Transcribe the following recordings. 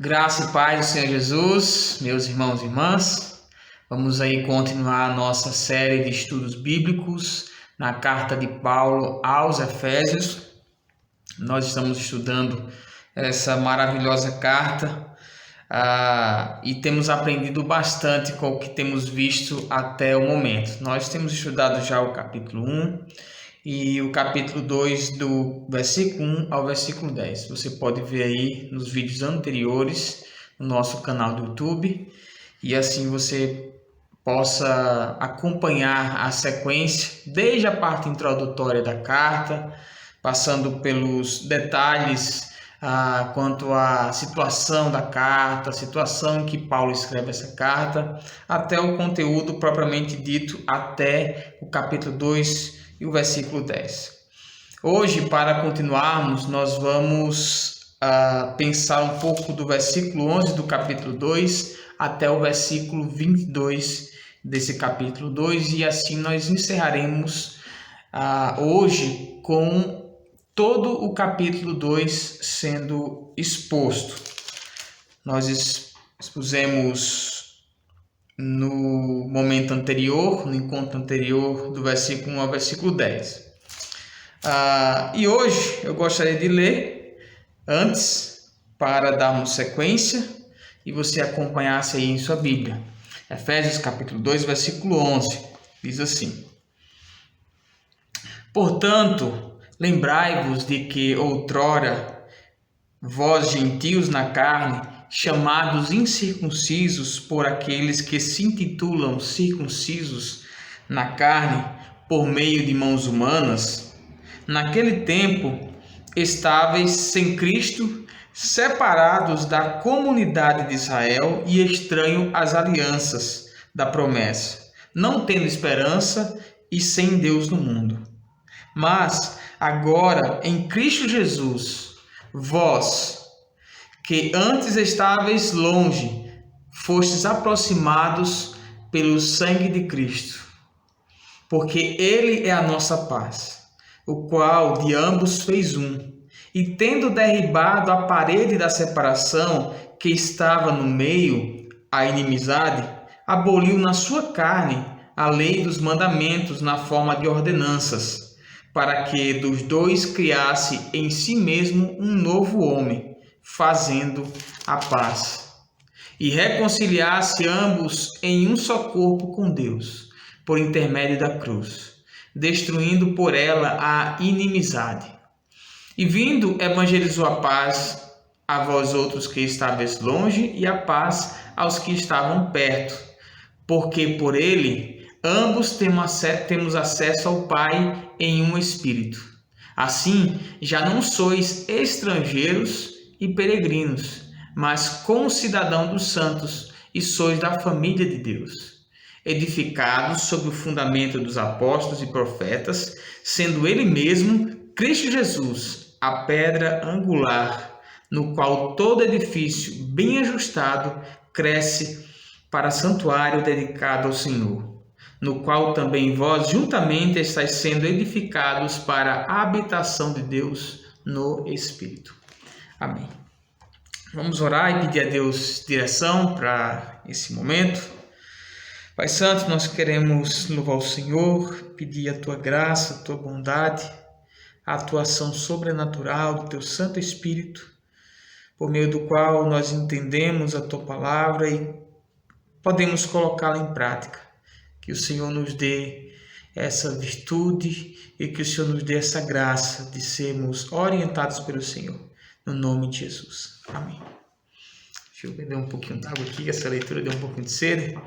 Graça e paz do Senhor Jesus, meus irmãos e irmãs. Vamos aí continuar a nossa série de estudos bíblicos na carta de Paulo aos Efésios. Nós estamos estudando essa maravilhosa carta e temos aprendido bastante com o que temos visto até o momento. Nós temos estudado já o capítulo 1 e o capítulo 2 do versículo 1 ao versículo 10. Você pode ver aí nos vídeos anteriores no nosso canal do YouTube e assim você possa acompanhar a sequência desde a parte introdutória da carta, passando pelos detalhes quanto à situação da carta, a situação em que Paulo escreve essa carta, até o conteúdo propriamente dito, até o capítulo 2 e o versículo 10. Hoje, para continuarmos, nós vamos pensar um pouco do versículo 11 do capítulo 2 até o versículo 22 desse capítulo 2, e assim nós encerraremos hoje com todo o capítulo 2 sendo exposto. Nós expusemos no momento anterior, no encontro anterior, do versículo 1 ao versículo 10. E hoje eu gostaria de ler antes, para darmos sequência e você acompanhasse aí em sua Bíblia. Efésios capítulo 2, versículo 11, diz assim: Portanto, lembrai-vos de que outrora vós, gentios na carne, chamados incircuncisos por aqueles que se intitulam circuncisos na carne por meio de mãos humanas, naquele tempo estáveis sem Cristo, separados da comunidade de Israel e estranho às alianças da promessa, não tendo esperança e sem Deus no mundo. Mas agora, em Cristo Jesus, vós, que antes estáveis longe, fostes aproximados pelo sangue de Cristo, porque Ele é a nossa paz, o qual de ambos fez um, e tendo derribado a parede da separação que estava no meio, a inimizade, aboliu na sua carne a lei dos mandamentos na forma de ordenanças, para que dos dois criasse em si mesmo um novo homem, fazendo a paz, e reconciliasse ambos em um só corpo com Deus, por intermédio da cruz, destruindo por ela a inimizade. E vindo, evangelizou a paz a vós outros que estáveis longe, e a paz aos que estavam perto, porque por ele ambos temos acesso ao Pai em um Espírito. Assim, já não sois estrangeiros e peregrinos, mas concidadãos dos santos, e sois da família de Deus, edificados sobre o fundamento dos apóstolos e profetas, sendo ele mesmo, Cristo Jesus, a pedra angular, no qual todo edifício bem ajustado cresce para santuário dedicado ao Senhor, no qual também vós juntamente estáis sendo edificados para a habitação de Deus no Espírito. Amém. Vamos orar e pedir a Deus direção para esse momento. Pai Santo, nós queremos louvar o Senhor, pedir a Tua graça, a Tua bondade, a atuação sobrenatural do Teu Santo Espírito, por meio do qual nós entendemos a Tua palavra e podemos colocá-la em prática. Que o Senhor nos dê essa virtude e que o Senhor nos dê essa graça de sermos orientados pelo Senhor. No nome de Jesus. Amém. Deixa eu beber um pouquinho d'água aqui, que essa leitura deu um pouquinho de sede.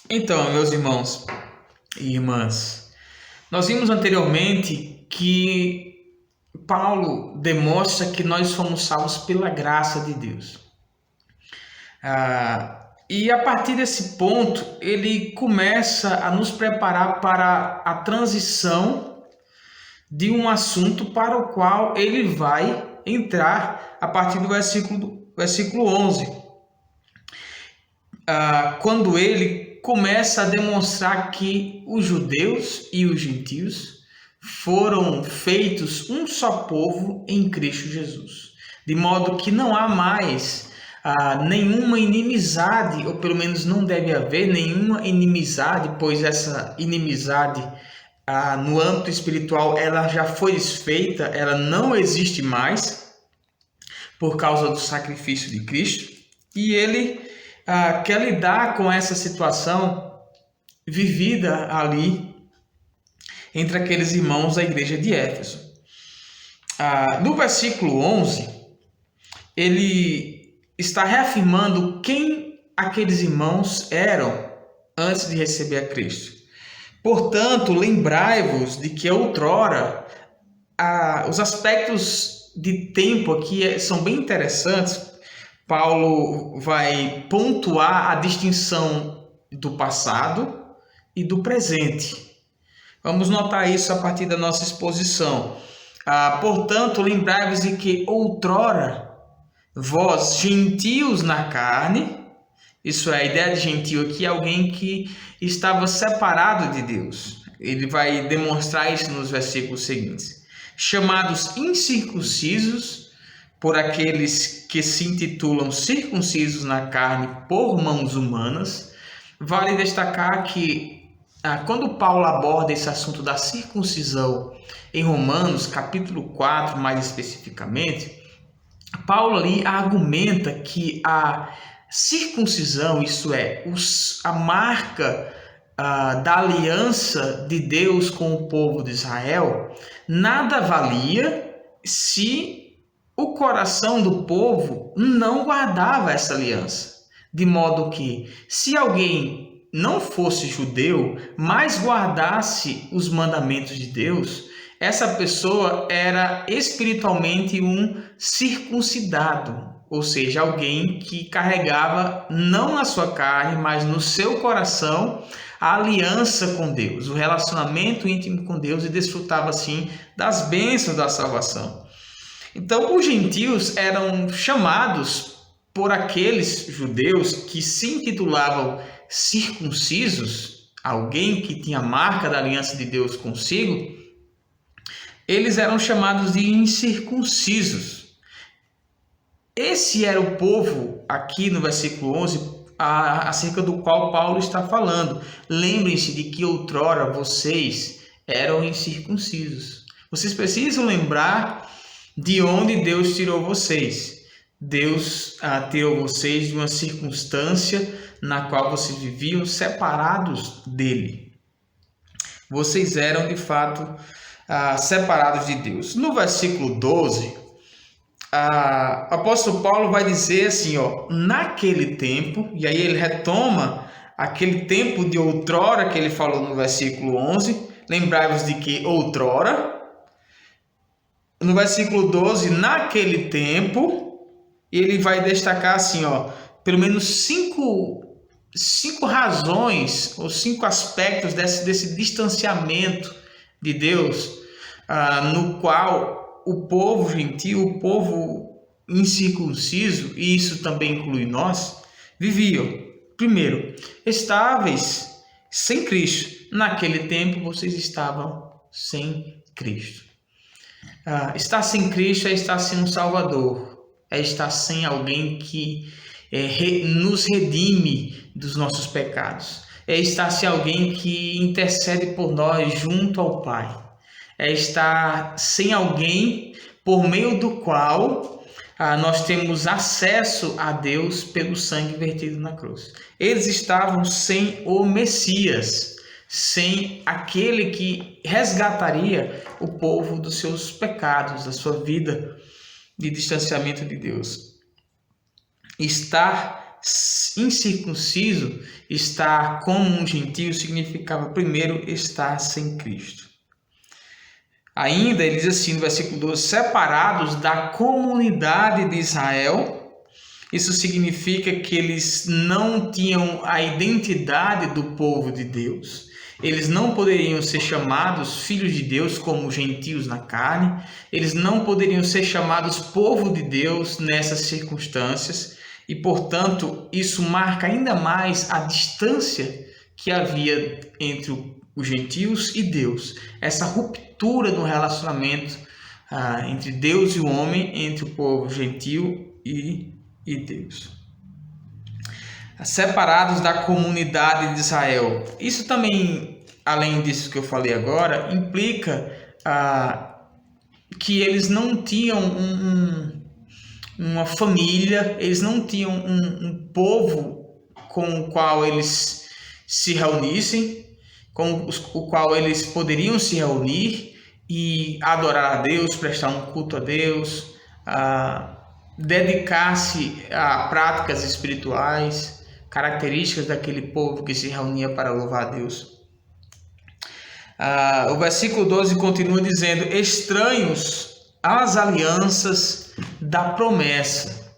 Então, meus irmãos e irmãs, nós vimos anteriormente que Paulo demonstra que nós fomos salvos pela graça de Deus. E a partir desse ponto, ele começa a nos preparar para a transição de um assunto para o qual ele vai entrar a partir do versículo 11. Quando ele começa a demonstrar que os judeus e os gentios foram feitos um só povo em Cristo Jesus, de modo que não há mais nenhuma inimizade, ou pelo menos não deve haver nenhuma inimizade, pois essa inimizade no âmbito espiritual ela já foi desfeita, ela não existe mais por causa do sacrifício de Cristo, e ele quer lidar com essa situação vivida ali entre aqueles irmãos da igreja de Éfeso. No versículo 11, ele está reafirmando quem aqueles irmãos eram antes de receber a Cristo. Portanto, lembrai-vos de que outrora, os aspectos de tempo aqui são bem interessantes. Paulo vai pontuar a distinção do passado e do presente. Vamos notar isso a partir da nossa exposição. Portanto, lembrai-vos de que outrora, vós, gentios na carne, isso é, a ideia de gentio aqui é alguém que estava separado de Deus. Ele vai demonstrar isso nos versículos seguintes. Chamados incircuncisos por aqueles que se intitulam circuncisos na carne por mãos humanas. Vale destacar que quando Paulo aborda esse assunto da circuncisão em Romanos, capítulo 4, mais especificamente, Paulo ali argumenta que a circuncisão, isso é, a marca da aliança de Deus com o povo de Israel, nada valia se o coração do povo não guardava essa aliança. De modo que, se alguém não fosse judeu, mas guardasse os mandamentos de Deus, essa pessoa era espiritualmente um circuncidado, ou seja, alguém que carregava não na sua carne, mas no seu coração a aliança com Deus, o relacionamento íntimo com Deus, e desfrutava assim das bênçãos da salvação. Então, os gentios eram chamados por aqueles judeus que se intitulavam circuncisos, alguém que tinha a marca da aliança de Deus consigo, eles eram chamados de incircuncisos. Esse era o povo, aqui no versículo 11, acerca do qual Paulo está falando. Lembrem-se de que outrora vocês eram incircuncisos. Vocês precisam lembrar de onde Deus tirou vocês. Deus tirou vocês de uma circunstância na qual vocês viviam separados dele. Vocês eram, de fato, separados de Deus. No versículo 12, o apóstolo Paulo vai dizer assim, naquele tempo, e aí ele retoma aquele tempo de outrora que ele falou no versículo 11, lembrai-vos de que outrora, no versículo 12, naquele tempo, ele vai destacar assim, pelo menos cinco razões, ou 5 aspectos desse distanciamento de Deus, no qual o povo gentil, o povo incircunciso, e isso também inclui nós, viviam. Primeiro, estáveis sem Cristo. Naquele tempo vocês estavam sem Cristo. Estar sem Cristo é estar sem um Salvador, é estar sem alguém que nos redime dos nossos pecados, é estar sem alguém que intercede por nós junto ao Pai, é estar sem alguém por meio do qual nós temos acesso a Deus pelo sangue vertido na cruz. Eles estavam sem o Messias, sem aquele que resgataria o povo dos seus pecados, da sua vida de distanciamento de Deus. Estar incircunciso, estar como um gentio, significava primeiro estar sem Cristo. Ainda ele diz assim no versículo 12, separados da comunidade de Israel. Isso significa que eles não tinham a identidade do povo de Deus. Eles não poderiam ser chamados filhos de Deus como gentios na carne. Eles não poderiam ser chamados povo de Deus nessas circunstâncias. E, portanto, isso marca ainda mais a distância que havia entre os gentios e Deus. Essa ruptura no relacionamento entre Deus e o homem, entre o povo gentio e Deus. Separados da comunidade de Israel. Isso também, além disso que eu falei agora, implica que eles não tinham uma família, eles não tinham um povo com o qual eles se reunissem, com o qual eles poderiam se reunir e adorar a Deus, prestar um culto a Deus, dedicar-se a práticas espirituais, características daquele povo que se reunia para louvar a Deus. O versículo 12 continua dizendo: estranhos às alianças da promessa.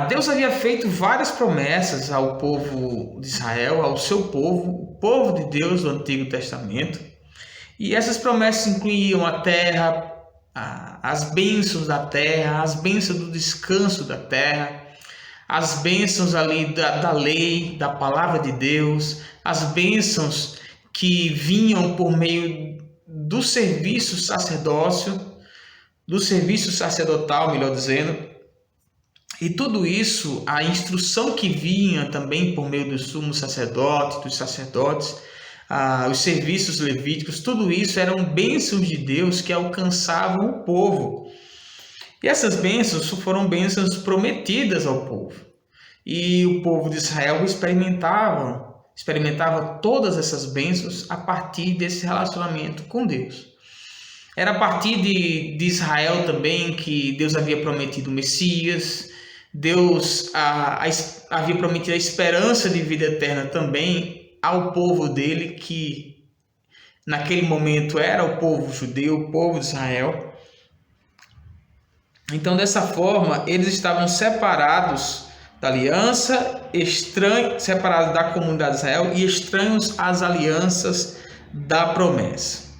Deus havia feito várias promessas ao povo de Israel, ao seu povo, o povo de Deus do Antigo Testamento. E essas promessas incluíam a terra, as bênçãos da terra, as bênçãos do descanso da terra, as bênçãos ali da lei, da palavra de Deus, as bênçãos que vinham por meio do serviço sacerdotal, melhor dizendo. E tudo isso, a instrução que vinha também por meio do sumo sacerdote, dos sacerdotes, os serviços levíticos, tudo isso eram bênçãos de Deus que alcançavam o povo. E essas bênçãos foram bênçãos prometidas ao povo. E o povo de Israel experimentava todas essas bênçãos a partir desse relacionamento com Deus. Era a partir de Israel também que Deus havia prometido o Messias. Deus havia prometido a esperança de vida eterna também ao povo dele, que naquele momento era o povo judeu, o povo de Israel. Então, dessa forma, eles estavam separados da aliança, separados da comunidade de Israel e estranhos às alianças da promessa.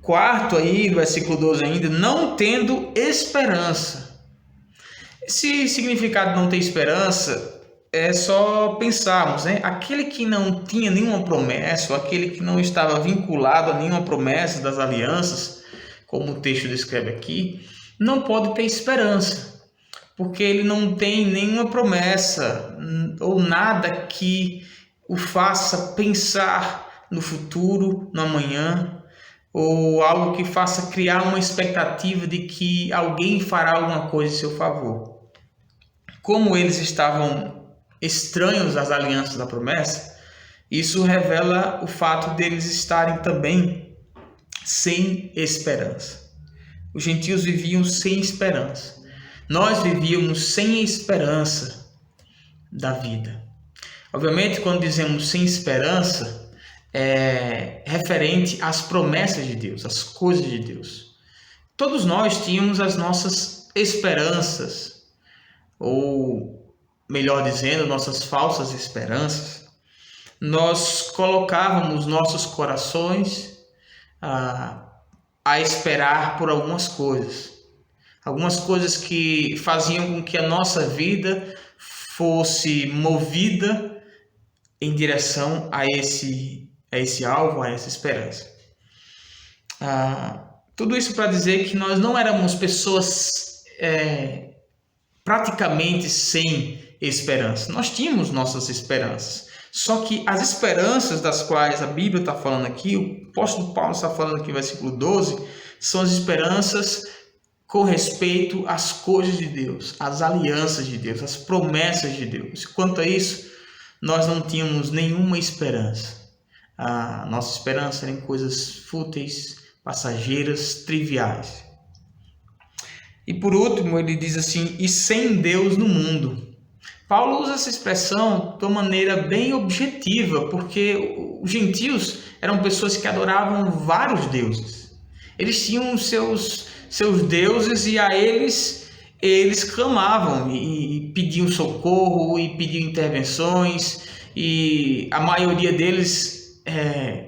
Quarto aí, no versículo 12 ainda, não tendo esperança. Esse significado de não ter esperança é só pensarmos, né? Aquele que não tinha nenhuma promessa, ou aquele que não estava vinculado a nenhuma promessa das alianças, como o texto descreve aqui, não pode ter esperança, porque ele não tem nenhuma promessa ou nada que o faça pensar no futuro, no amanhã, ou algo que faça criar uma expectativa de que alguém fará alguma coisa em seu favor. Como eles estavam estranhos às alianças da promessa, isso revela o fato deles estarem também sem esperança. Os gentios viviam sem esperança. Nós vivíamos sem esperança da vida. Obviamente, quando dizemos sem esperança, é referente às promessas de Deus, às coisas de Deus. Todos nós tínhamos as nossas esperanças, ou melhor dizendo, nossas falsas esperanças. Nós colocávamos nossos corações a esperar por algumas coisas que faziam com que a nossa vida fosse movida em direção a esse alvo, a essa esperança. Tudo isso para dizer que nós não éramos pessoas praticamente sem esperança. Nós tínhamos nossas esperanças. Só que as esperanças das quais a Bíblia está falando aqui, o apóstolo Paulo está falando aqui no versículo 12, são as esperanças com respeito às coisas de Deus, às alianças de Deus, às promessas de Deus. Quanto a isso, nós não tínhamos nenhuma esperança. A nossa esperança era em coisas fúteis, passageiras, triviais. E por último, ele diz assim: e sem Deus no mundo. Paulo usa essa expressão de uma maneira bem objetiva, porque os gentios eram pessoas que adoravam vários deuses. Eles tinham seus deuses e a eles clamavam e pediam socorro e pediam intervenções, e a maioria deles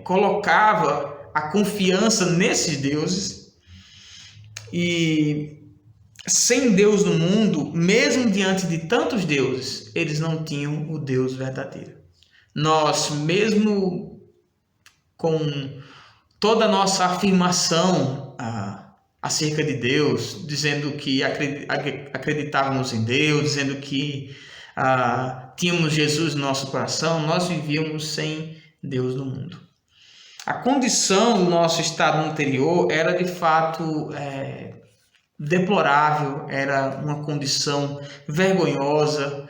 colocava a confiança nesses deuses. E sem Deus no mundo, mesmo diante de tantos deuses, eles não tinham o Deus verdadeiro. Nós, mesmo com toda a nossa afirmação acerca de Deus, dizendo que acreditávamos em Deus, dizendo que tínhamos Jesus no nosso coração, nós vivíamos sem Deus no mundo. A condição do nosso estado anterior era de fato deplorável, era uma condição vergonhosa,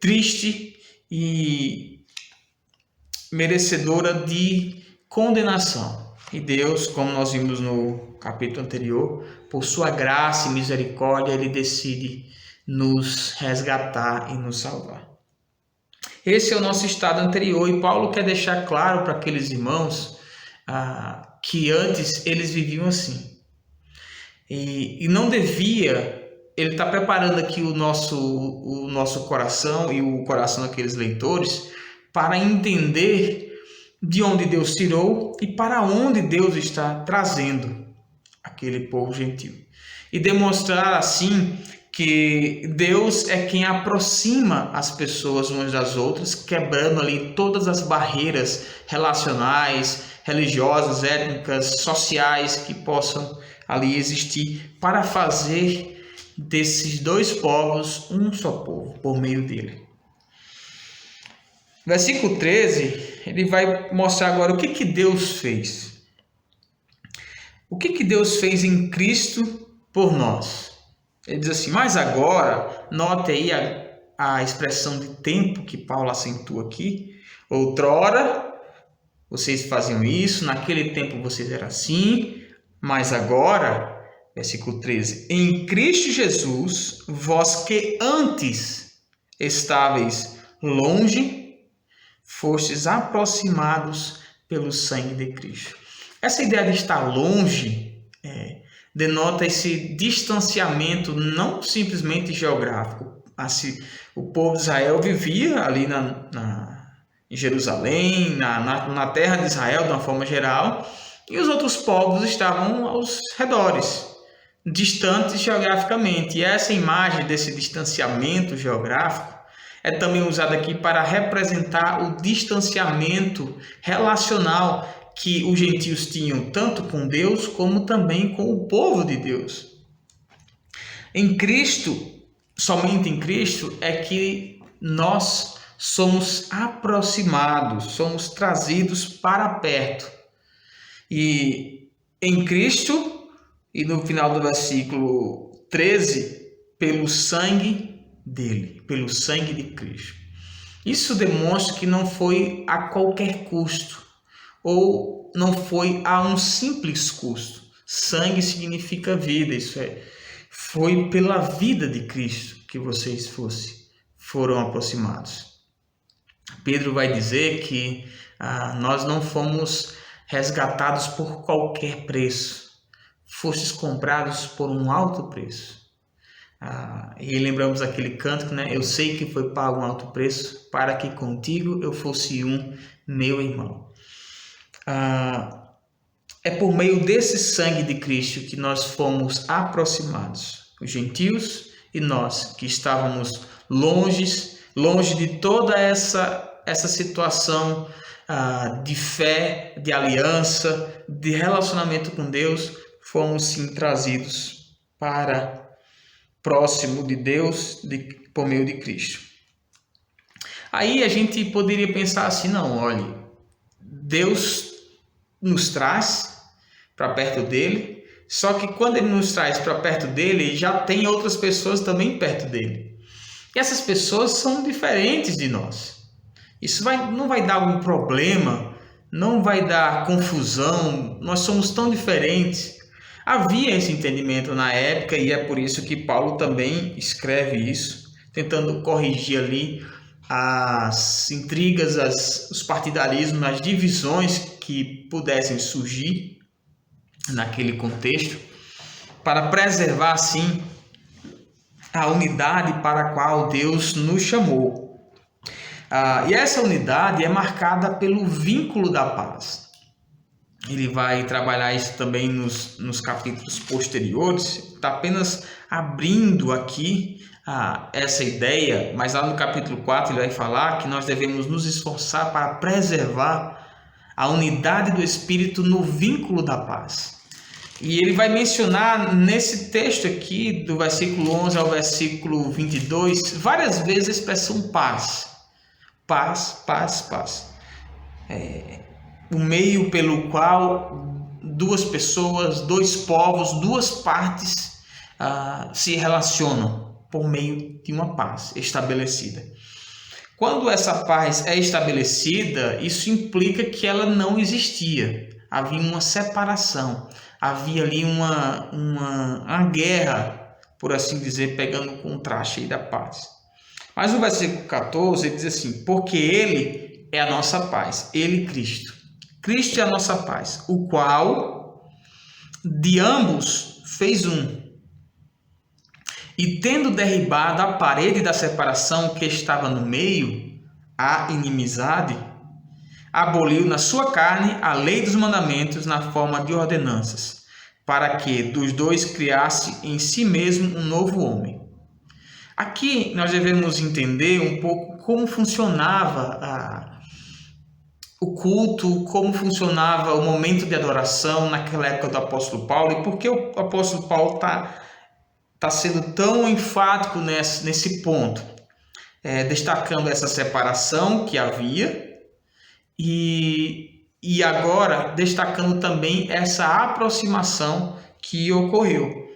triste e merecedora de condenação. E Deus, como nós vimos no capítulo anterior, por sua graça e misericórdia, Ele decide nos resgatar e nos salvar. Esse é o nosso estado anterior, e Paulo quer deixar claro para aqueles irmãos que antes eles viviam assim. E não devia, ele está preparando aqui o nosso coração e o coração daqueles leitores para entender de onde Deus tirou e para onde Deus está trazendo aquele povo gentil. E demonstrar assim que Deus é quem aproxima as pessoas umas das outras, quebrando ali todas as barreiras relacionais, religiosas, étnicas, sociais que possam ali existir, para fazer desses dois povos um só povo, por meio dele. Versículo 13, ele vai mostrar agora o que Deus fez. O que Deus fez em Cristo por nós. Ele diz assim, mas agora, note aí a expressão de tempo que Paulo acentua aqui. Outrora, vocês faziam isso, naquele tempo vocês eram assim, mas agora, versículo 13, em Cristo Jesus, vós que antes estáveis longe, fostes aproximados pelo sangue de Cristo. Essa ideia de estar longe denota esse distanciamento não simplesmente geográfico. Assim, o povo de Israel vivia ali em Jerusalém, na terra de Israel de uma forma geral, e os outros povos estavam aos redores, distantes geograficamente. E essa imagem desse distanciamento geográfico é também usada aqui para representar o distanciamento relacional que os gentios tinham tanto com Deus como também com o povo de Deus. Em Cristo, somente em Cristo, é que nós somos aproximados, somos trazidos para perto. E em Cristo, e no final do versículo 13, pelo sangue dele, pelo sangue de Cristo. Isso demonstra que não foi a qualquer custo, ou não foi a um simples custo. Sangue significa vida, isso é. Foi pela vida de Cristo que vocês foram aproximados. Pedro vai dizer que nós não fomos resgatados por qualquer preço. Fostes comprados por um alto preço. E lembramos aquele cântico, né? Eu sei que foi pago um alto preço para que contigo eu fosse meu irmão. É por meio desse sangue de Cristo que nós fomos aproximados, os gentios e nós que estávamos longe de toda essa situação de fé, de aliança, de relacionamento com Deus, fomos sim trazidos para próximo de Deus por meio de Cristo. Aí a gente poderia pensar assim, não, olha, Deus nos traz para perto dele, só que quando ele nos traz para perto dele, já tem outras pessoas também perto dele. E essas pessoas são diferentes de nós. Isso não vai dar algum problema, não vai dar confusão, nós somos tão diferentes. Havia esse entendimento na época e é por isso que Paulo também escreve isso, tentando corrigir ali as intrigas, os partidarismos, as divisões que pudessem surgir naquele contexto, para preservar assim a unidade para a qual Deus nos chamou. E essa unidade é marcada pelo vínculo da paz. ele vai trabalhar isso também nos capítulos posteriores. Está apenas abrindo aqui essa ideia, mas lá no capítulo 4 ele vai falar que nós devemos nos esforçar para preservar a unidade do Espírito no vínculo da paz. E ele vai mencionar nesse texto aqui, do versículo 11 ao versículo 22, várias vezes a expressão paz. Paz, paz, paz. O meio pelo qual duas pessoas, dois povos, duas partes se relacionam por meio de uma paz estabelecida. Quando essa paz é estabelecida, isso implica que ela não existia. Havia uma separação, havia ali uma guerra, por assim dizer, pegando o contraste aí da paz. Mas o versículo 14 ele diz assim: porque Ele é a nossa paz, Ele, Cristo. Cristo é a nossa paz, o qual de ambos fez um. E tendo derribado a parede da separação que estava no meio, a inimizade, aboliu na sua carne a lei dos mandamentos na forma de ordenanças, para que dos dois criasse em si mesmo um novo homem. Aqui nós devemos entender um pouco como funcionava o culto, como funcionava o momento de adoração naquela época do apóstolo Paulo e por que o apóstolo Paulo está sendo tão enfático nesse ponto, destacando essa separação que havia e agora destacando também essa aproximação que ocorreu.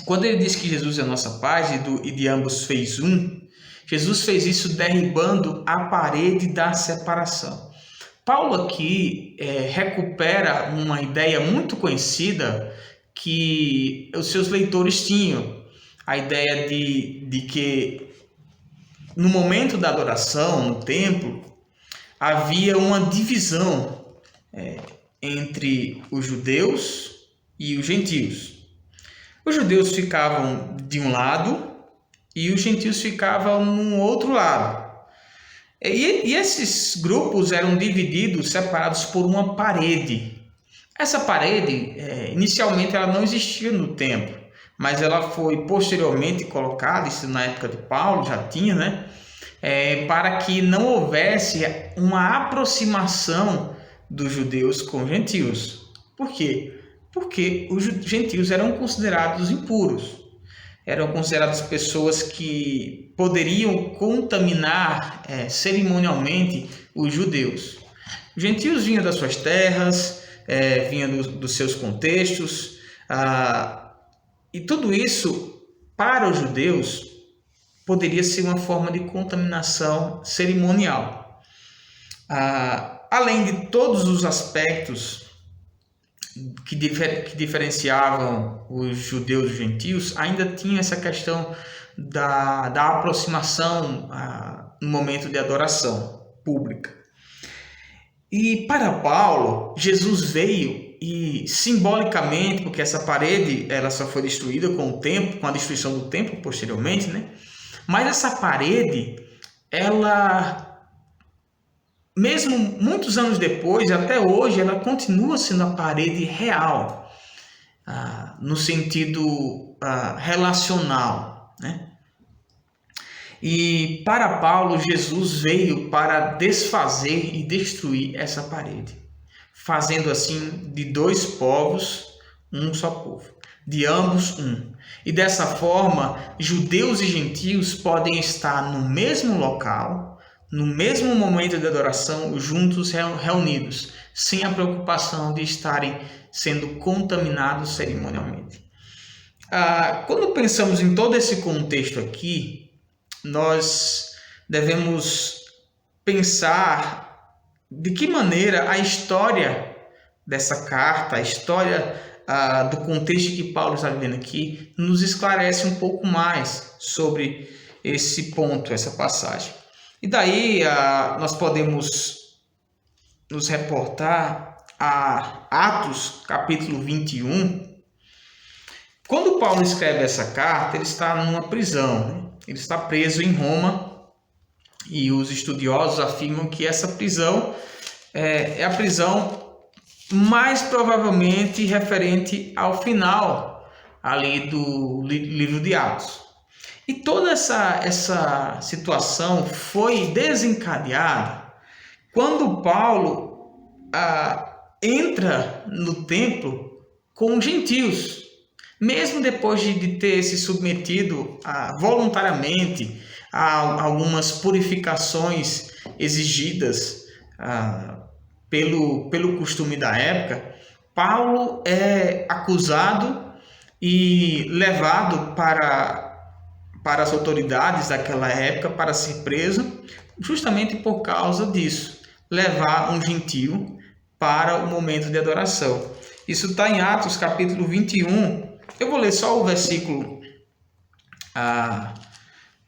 Quando ele diz que Jesus é a nossa paz e de ambos fez um, Jesus fez isso derribando a parede da separação. Paulo aqui recupera uma ideia muito conhecida que os seus leitores tinham, a ideia de que no momento da adoração, no templo, havia uma divisão entre os judeus e os gentios. Os judeus ficavam de um lado e os gentios ficavam no outro lado. E esses grupos eram divididos, separados por uma parede. Essa parede, inicialmente, ela não existia no templo, mas ela foi posteriormente colocada, isso na época de Paulo já tinha, né? Para que não houvesse uma aproximação dos judeus com os gentios. Por quê? Porque os gentios eram considerados impuros. Eram consideradas pessoas que poderiam contaminar cerimonialmente os judeus. Os gentios vinham das suas terras, vinham dos seus contextos, e tudo isso, para os judeus, poderia ser uma forma de contaminação cerimonial. Além de todos os aspectos que diferenciavam os judeus dos gentios, ainda tinha essa questão da aproximação no momento de adoração pública. E para Paulo, Jesus veio e simbolicamente, porque essa parede ela só foi destruída com o tempo, com a destruição do templo posteriormente, né? Mas essa parede, ela, mesmo muitos anos depois, até hoje, ela continua sendo a parede real, no sentido relacional, né? E para Paulo, Jesus veio para desfazer e destruir essa parede, fazendo assim de dois povos um só povo, de ambos um. E dessa forma, judeus e gentios podem estar no mesmo local, no mesmo momento de adoração, juntos reunidos, sem a preocupação de estarem sendo contaminados cerimonialmente. Quando pensamos em todo esse contexto aqui, nós devemos pensar de que maneira a história dessa carta, a história do contexto que Paulo está vivendo aqui, nos esclarece um pouco mais sobre esse ponto, essa passagem. E daí nós podemos nos reportar a Atos, capítulo 21. Quando Paulo escreve essa carta, ele está numa prisão, né? Ele está preso em Roma e os estudiosos afirmam que essa prisão é a prisão mais provavelmente referente ao final ali do livro de Atos. E toda essa situação foi desencadeada quando Paulo entra no templo com os gentios, mesmo depois de ter se submetido voluntariamente a algumas purificações exigidas pelo costume da época. Paulo é acusado e levado para as autoridades daquela época para ser preso, justamente por causa disso, levar um gentio para o momento de adoração. Isso está em Atos capítulo 21. Eu vou ler só o versículo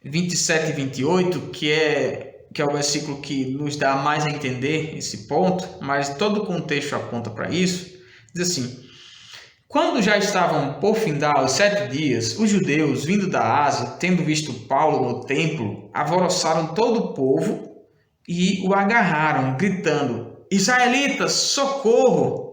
27 e 28, que é o versículo que nos dá mais a entender esse ponto, mas todo o contexto aponta para isso. Diz assim: quando já estavam por findar os 7 dias, os judeus, vindo da Ásia, tendo visto Paulo no templo, alvoroçaram todo o povo e o agarraram, gritando: Israelitas, socorro!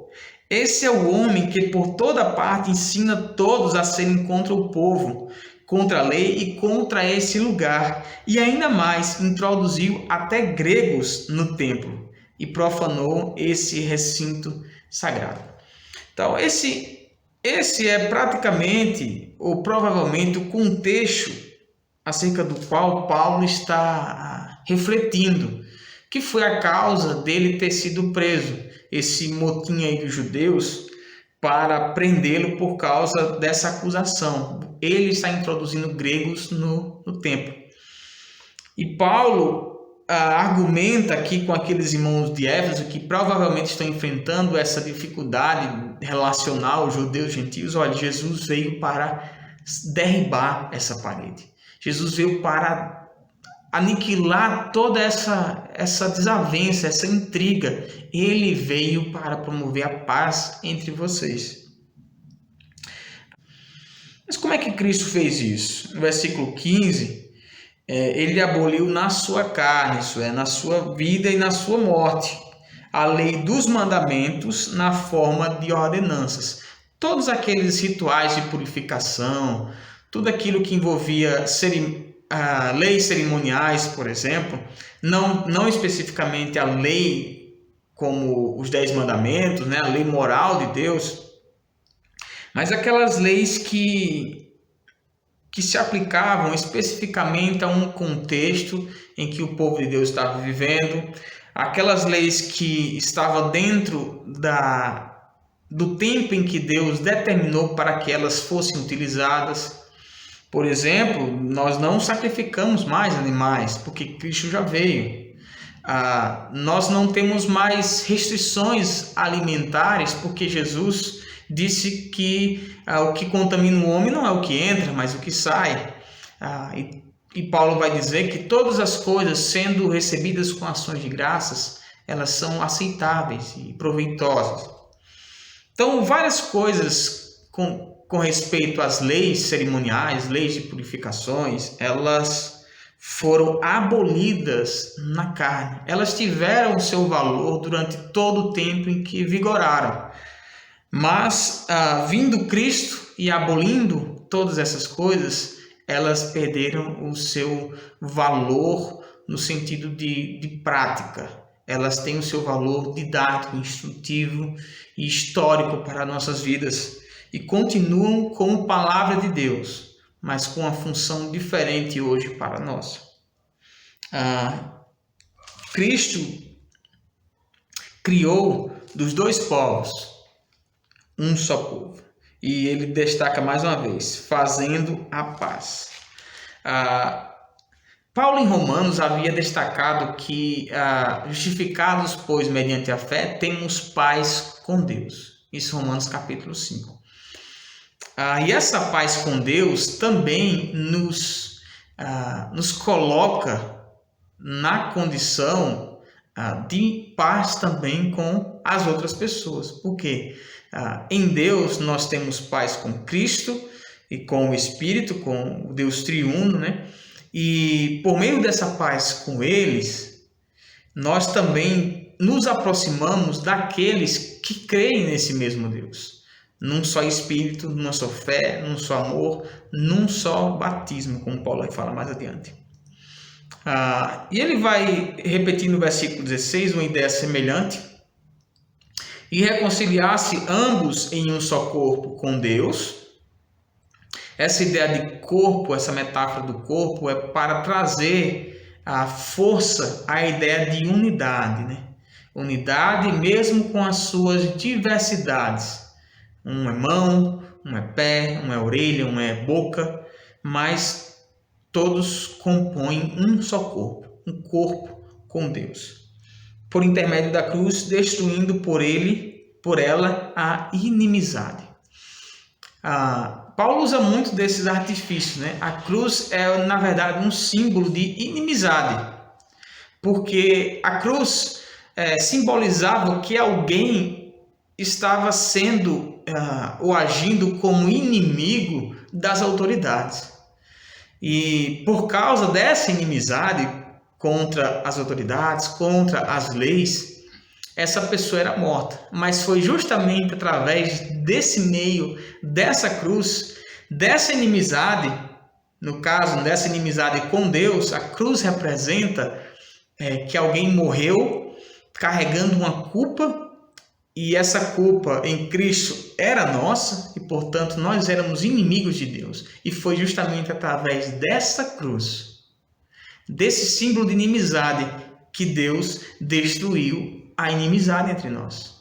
Esse é o homem que por toda parte ensina todos a serem contra o povo, contra a lei e contra esse lugar, e ainda mais introduziu até gregos no templo e profanou esse recinto sagrado. Então, esse é praticamente ou provavelmente o contexto acerca do qual Paulo está refletindo, que foi a causa dele ter sido preso, esse motim aí dos judeus, para prendê-lo por causa dessa acusação. Ele está introduzindo gregos no templo. E Paulo argumenta aqui com aqueles irmãos de Éfeso que provavelmente estão enfrentando essa dificuldade relacional, judeus e gentios. Olha, Jesus veio para derribar essa parede. Jesus veio para aniquilar toda essa desavença, essa intriga. Ele veio para promover a paz entre vocês. Mas como é que Cristo fez isso? No versículo 15, ele aboliu na sua carne, isso é, na sua vida e na sua morte, a lei dos mandamentos na forma de ordenanças. Todos aqueles rituais de purificação, tudo aquilo que envolvia leis cerimoniais, por exemplo, não especificamente a lei como os 10 mandamentos, né, a lei moral de Deus, mas aquelas leis que se aplicavam especificamente a um contexto em que o povo de Deus estava vivendo, aquelas leis que estavam dentro do tempo em que Deus determinou para que elas fossem utilizadas. Por exemplo, nós não sacrificamos mais animais, porque Cristo já veio. Nós não temos mais restrições alimentares, porque Jesus disse que o que contamina o homem não é o que entra, mas o que sai. E Paulo vai dizer que todas as coisas, sendo recebidas com ações de graças, elas são aceitáveis e proveitosas. Então, várias coisas com respeito às leis cerimoniais, leis de purificações, elas foram abolidas na carne. Elas tiveram o seu valor durante todo o tempo em que vigoraram. Mas, vindo Cristo e abolindo todas essas coisas, elas perderam o seu valor no sentido de prática. Elas têm o seu valor didático, instrutivo e histórico para nossas vidas e continuam como palavra de Deus, mas com uma função diferente hoje para nós. Cristo criou dos dois povos um só povo. E ele destaca mais uma vez, fazendo a paz. Paulo em Romanos havia destacado que, justificados, pois, mediante a fé, temos paz com Deus. Isso Romanos capítulo 5. E essa paz com Deus também nos coloca na condição de paz também com as outras pessoas. Por quê? Em Deus nós temos paz com Cristo e com o Espírito, com o Deus triuno, né? E por meio dessa paz com eles, nós também nos aproximamos daqueles que creem nesse mesmo Deus, num só Espírito, numa só fé, num só amor, num só batismo, como Paulo vai falar mais adiante. E ele vai repetir no versículo 16 uma ideia semelhante: e reconciliar-se ambos em um só corpo com Deus. Essa ideia de corpo, essa metáfora do corpo, é para trazer a força à ideia de unidade, né? Unidade mesmo com as suas diversidades. Um é mão, um é pé, um é orelha, um é boca, mas todos compõem um só corpo, um corpo com Deus. Por intermédio da cruz, destruindo por ela a inimizade. Paulo usa muito desses artifícios, né? A cruz é, na verdade, um símbolo de inimizade, porque a cruz simbolizava que alguém estava sendo ou agindo como inimigo das autoridades. E por causa dessa inimizade contra as autoridades, contra as leis, essa pessoa era morta. Mas foi justamente através desse meio, dessa cruz, dessa inimizade, no caso, dessa inimizade com Deus, a cruz representa que alguém morreu carregando uma culpa, e essa culpa em Cristo era nossa, e portanto nós éramos inimigos de Deus. E foi justamente através dessa cruz, desse símbolo de inimizade, que Deus destruiu a inimizade entre nós.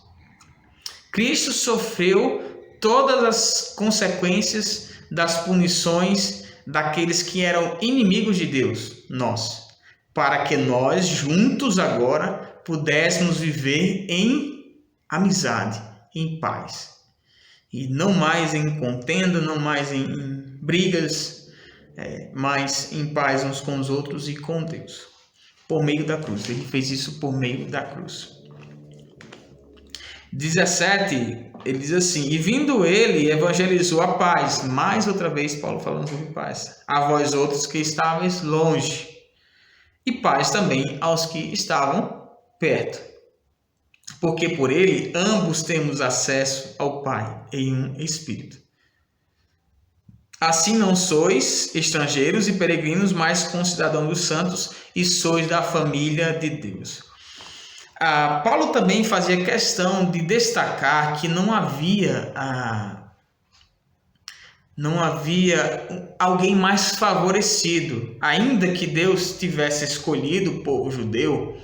Cristo sofreu todas as consequências das punições daqueles que eram inimigos de Deus, nós, para que nós juntos agora pudéssemos viver em amizade, em paz. E não mais em contenda, não mais em brigas, mas em paz uns com os outros e com Deus, por meio da cruz. Ele fez isso por meio da cruz. 17, ele diz assim: e vindo ele, evangelizou a paz. Mais outra vez, Paulo falando sobre paz. A vós outros que estáveis longe, e paz também aos que estavam perto. Porque por ele ambos temos acesso ao Pai em um Espírito. Assim não sois estrangeiros e peregrinos, mas concidadãos dos santos, e sois da família de Deus. Paulo também fazia questão de destacar que não havia alguém mais favorecido, ainda que Deus tivesse escolhido o povo judeu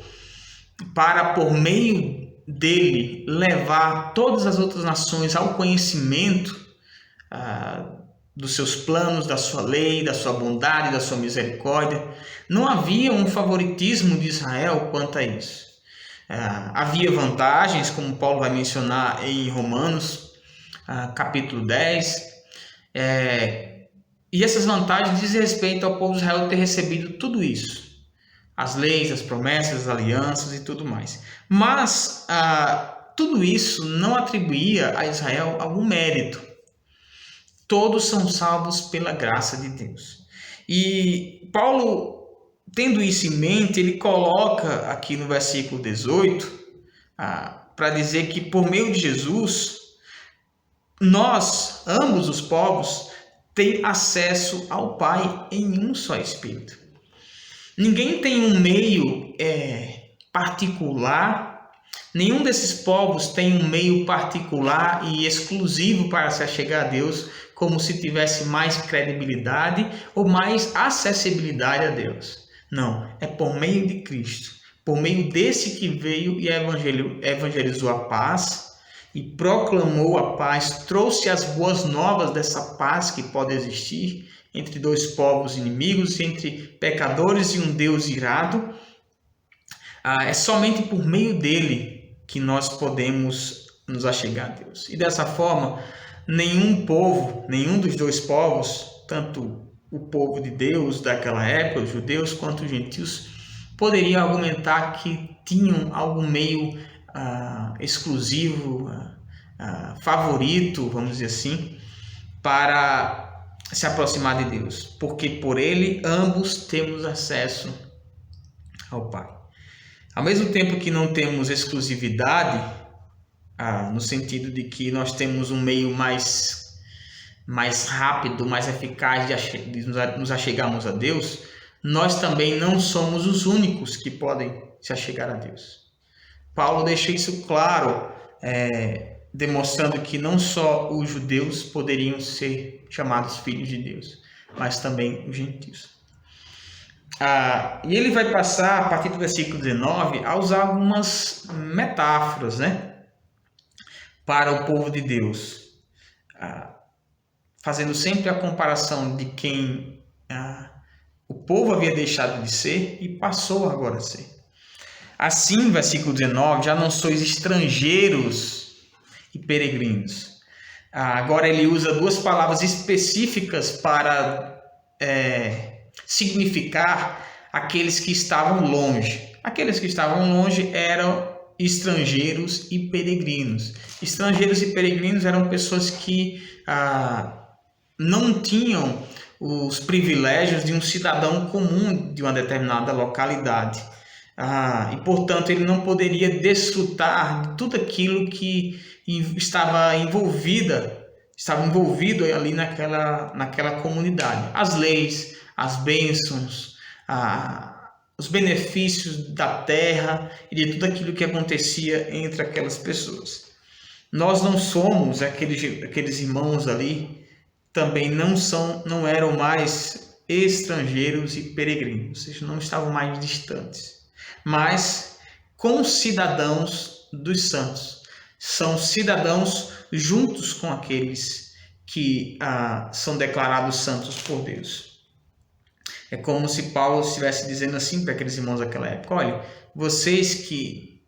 para, por meio dele, levar todas as outras nações ao conhecimento dos seus planos, da sua lei, da sua bondade, da sua misericórdia. Não havia um favoritismo de Israel quanto a isso. Havia vantagens, como Paulo vai mencionar em Romanos, capítulo 10, e essas vantagens dizem respeito ao povo de Israel ter recebido tudo isso, as leis, as promessas, as alianças e tudo mais. Mas tudo isso não atribuía a Israel algum mérito. Todos são salvos pela graça de Deus. E Paulo, tendo isso em mente, ele coloca aqui no versículo 18, para dizer que por meio de Jesus, nós, ambos os povos, têm acesso ao Pai em um só Espírito. Ninguém tem um meio particular, nenhum desses povos tem um meio particular e exclusivo para se achegar a Deus, como se tivesse mais credibilidade ou mais acessibilidade a Deus. Não, é por meio de Cristo, por meio desse que veio e evangelizou a paz e proclamou a paz, trouxe as boas novas dessa paz que pode existir entre dois povos inimigos, entre pecadores e um Deus irado. É somente por meio dele que nós podemos nos achegar a Deus. E dessa forma, nenhum povo, nenhum dos dois povos, tanto o povo de Deus daquela época, os judeus, quanto os gentios, poderiam argumentar que tinham algum meio exclusivo, favorito, vamos dizer assim, para se aproximar de Deus, porque por ele ambos temos acesso ao Pai. Ao mesmo tempo que não temos exclusividade, no sentido de que nós temos um meio mais rápido, mais eficaz de nos achegarmos a Deus, nós também não somos os únicos que podem se achegar a Deus. Paulo deixa isso claro, demonstrando que não só os judeus poderiam ser chamados filhos de Deus, mas também os gentios. E ele vai passar, a partir do versículo 19, a usar algumas metáforas, né, para o povo de Deus, fazendo sempre a comparação de quem o povo havia deixado de ser e passou agora a ser. Assim, versículo 19, já não sois estrangeiros e peregrinos. Agora ele usa duas palavras específicas para significar aqueles que estavam longe. Aqueles que estavam longe eram estrangeiros e peregrinos. Estrangeiros e peregrinos eram pessoas que não tinham os privilégios de um cidadão comum de uma determinada localidade. E, portanto, ele não poderia desfrutar de tudo aquilo que estava envolvido ali naquela comunidade. As leis, as bênçãos, os benefícios da terra e de tudo aquilo que acontecia entre aquelas pessoas. Nós não somos aqueles irmãos ali, também não eram mais estrangeiros e peregrinos, ou seja, não estavam mais distantes, mas concidadãos dos santos. São cidadãos juntos com aqueles que são declarados santos por Deus. É como se Paulo estivesse dizendo assim para aqueles irmãos daquela época: olha, vocês que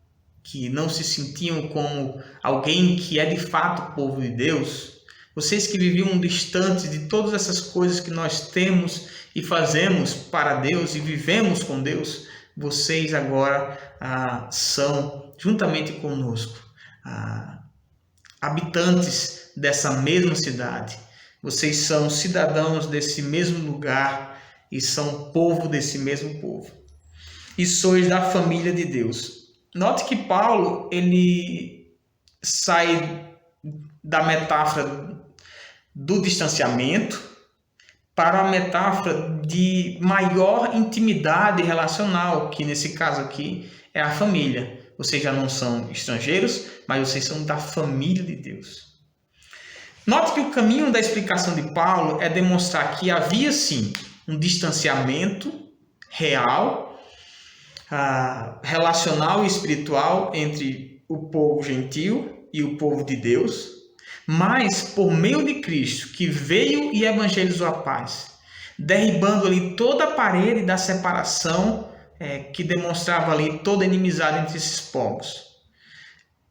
não se sentiam como alguém que é de fato povo de Deus, vocês que viviam distantes de todas essas coisas que nós temos e fazemos para Deus e vivemos com Deus, vocês agora são, juntamente conosco, habitantes dessa mesma cidade. Vocês são cidadãos desse mesmo lugar e são povo desse mesmo povo. E sois da família de Deus. Note que Paulo ele sai da metáfora do distanciamento para a metáfora de maior intimidade relacional, que nesse caso aqui é a família. Vocês já não são estrangeiros, mas vocês são da família de Deus. Note que o caminho da explicação de Paulo é demonstrar que havia sim um distanciamento real, relacional e espiritual entre o povo gentil e o povo de Deus, mas por meio de Cristo, que veio e evangelizou a paz, derribando ali toda a parede da separação que demonstrava ali toda a inimizade entre esses povos.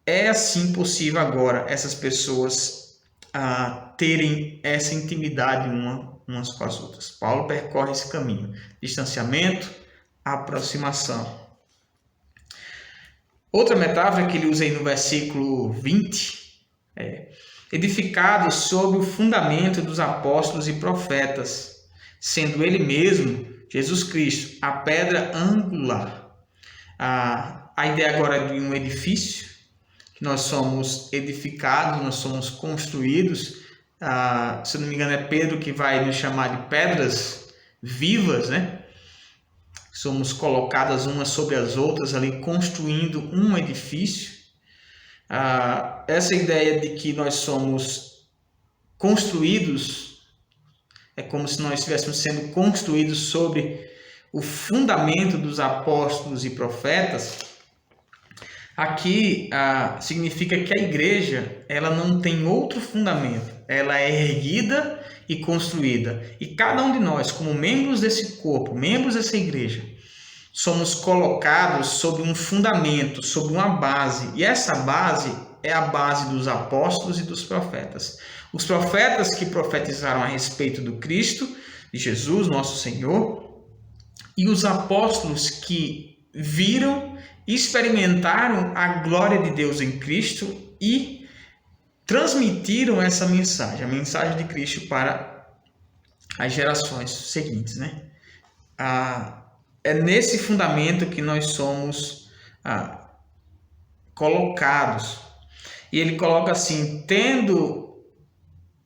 É assim possível agora essas pessoas terem essa intimidade umas com as outras. Paulo percorre esse caminho: distanciamento, aproximação. Outra metáfora que ele usa aí no versículo 20 é: edificado sobre o fundamento dos apóstolos e profetas, sendo ele mesmo, Jesus Cristo, a pedra angular. A ideia agora é de um edifício, que nós somos edificados, nós somos construídos. Se não me engano, é Pedro que vai nos chamar de pedras vivas, né? Somos colocadas umas sobre as outras ali, construindo um edifício. Essa ideia de que nós somos construídos é como se nós estivéssemos sendo construídos sobre o fundamento dos apóstolos e profetas. Aqui significa que a igreja ela não tem outro fundamento, ela é erguida e construída. E cada um de nós, como membros desse corpo, membros dessa igreja, somos colocados sobre um fundamento, sobre uma base. E essa base é a base dos apóstolos e dos profetas. Os profetas que profetizaram a respeito do Cristo, de Jesus, nosso Senhor, e os apóstolos que viram e experimentaram a glória de Deus em Cristo e transmitiram essa mensagem, a mensagem de Cristo para as gerações seguintes, né? É nesse fundamento que nós somos colocados. E ele coloca assim: tendo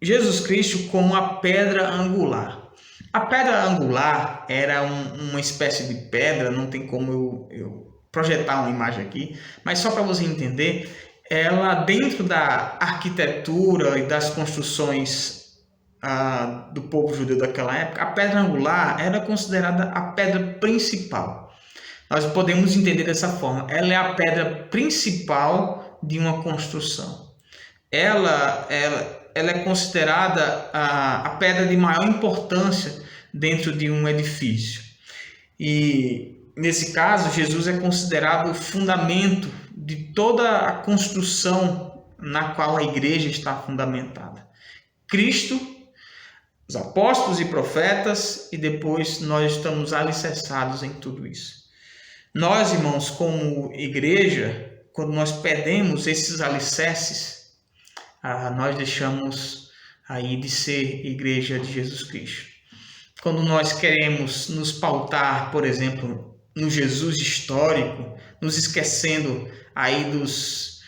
Jesus Cristo como a pedra angular. A pedra angular era uma espécie de pedra, não tem como eu projetar uma imagem aqui, mas só para você entender, ela dentro da arquitetura e das construções do povo judeu daquela época, a pedra angular era considerada a pedra principal. Nós podemos entender dessa forma: ela é a pedra principal de uma construção. Ela é considerada a pedra de maior importância dentro de um edifício. E nesse caso, Jesus é considerado o fundamento de toda a construção na qual a igreja está fundamentada. Cristo, os apóstolos e profetas, e depois nós estamos alicerçados em tudo isso. Nós, irmãos, como igreja, quando nós perdemos esses alicerces, nós deixamos aí de ser igreja de Jesus Cristo. Quando nós queremos nos pautar, por exemplo, no Jesus histórico, nos esquecendo aí dos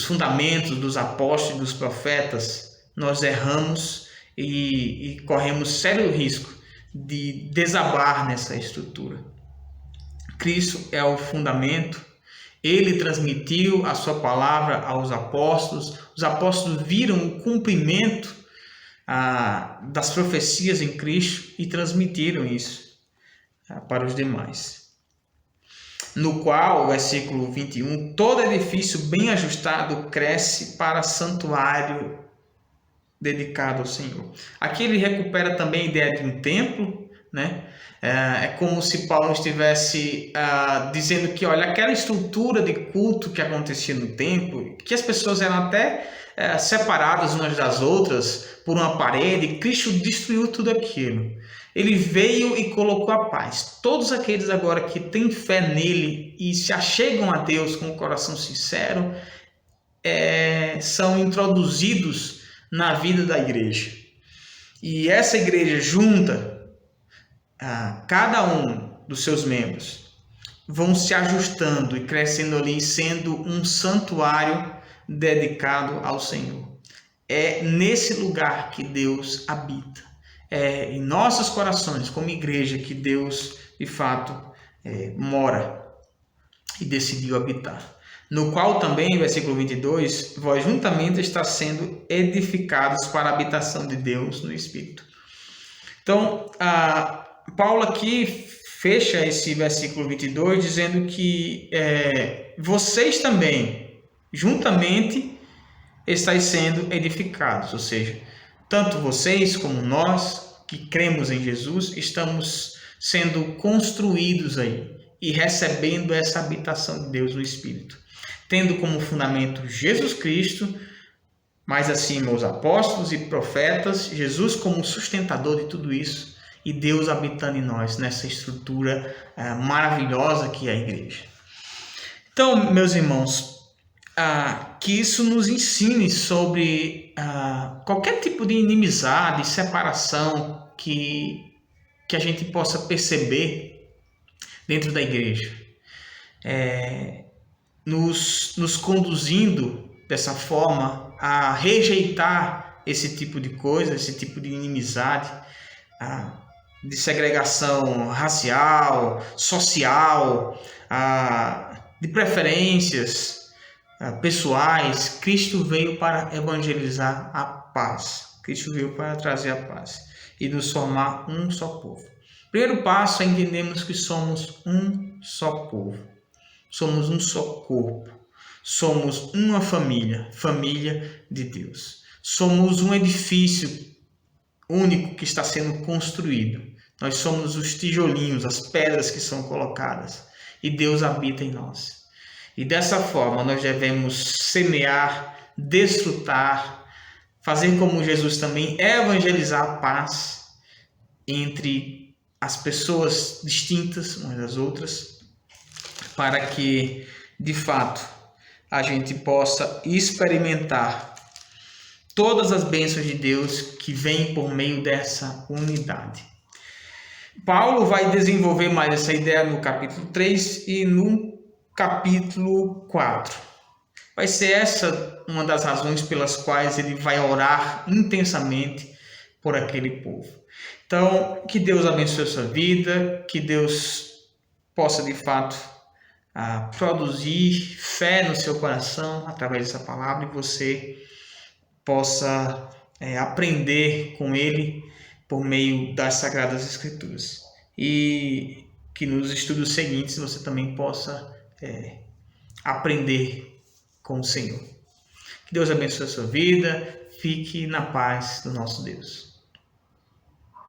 fundamentos dos apóstolos e dos profetas, nós erramos e corremos sério risco de desabar nessa estrutura. Cristo é o fundamento. Ele transmitiu a sua palavra aos apóstolos. Os apóstolos viram o cumprimento das profecias em Cristo e transmitiram isso para os demais. No qual, versículo 21, todo edifício bem ajustado cresce para santuário dedicado ao Senhor. Aqui ele recupera também a ideia de um templo, né? É como se Paulo estivesse dizendo que, olha, aquela estrutura de culto que acontecia no templo, que as pessoas eram até separadas umas das outras por uma parede, Cristo destruiu tudo aquilo. Ele veio e colocou a paz. Todos aqueles agora que têm fé nele e se achegam a Deus com o coração sincero, são introduzidos na vida da igreja. E essa igreja junta cada um dos seus membros vão se ajustando e crescendo ali, sendo um santuário dedicado ao Senhor. É nesse lugar que Deus habita. É em nossos corações, como igreja, que Deus, de fato, mora e decidiu habitar. No qual também, versículo 22, vós juntamente está sendo edificados para a habitação de Deus no Espírito. Então, Paulo aqui fecha esse versículo 22 dizendo que vocês também, juntamente, estáis sendo edificados. Ou seja, tanto vocês como nós, que cremos em Jesus, estamos sendo construídos aí e recebendo essa habitação de Deus no Espírito. Tendo como fundamento Jesus Cristo, mais acima os apóstolos e profetas, Jesus como sustentador de tudo isso, e Deus habitando em nós, nessa estrutura maravilhosa que é a igreja. Então, meus irmãos, que isso nos ensine sobre qualquer tipo de inimizade, separação que a gente possa perceber dentro da igreja, nos conduzindo dessa forma a rejeitar esse tipo de coisa, esse tipo de inimizade, de segregação racial, social, de preferências pessoais. Cristo veio para evangelizar a paz. Cristo veio para trazer a paz e nos formar um só povo. Primeiro passo é entendermos que somos um só povo. Somos um só corpo. Somos uma família, família de Deus. Somos um edifício único que está sendo construído. Nós somos os tijolinhos, as pedras que são colocadas. E Deus habita em nós. E dessa forma nós devemos semear, desfrutar, fazer como Jesus também, evangelizar a paz entre as pessoas distintas umas das outras, para que, de fato, a gente possa experimentar todas as bênçãos de Deus que vêm por meio dessa unidade. Paulo vai desenvolver mais essa ideia no capítulo 3 e no capítulo 4. Vai ser essa uma das razões pelas quais ele vai orar intensamente por aquele povo. Então, que Deus abençoe a sua vida, que Deus possa de fato produzir fé no seu coração através dessa palavra e você possa aprender com ele por meio das Sagradas Escrituras. E que nos estudos seguintes você também possa aprender com o Senhor. Que Deus abençoe a sua vida, fique na paz do nosso Deus.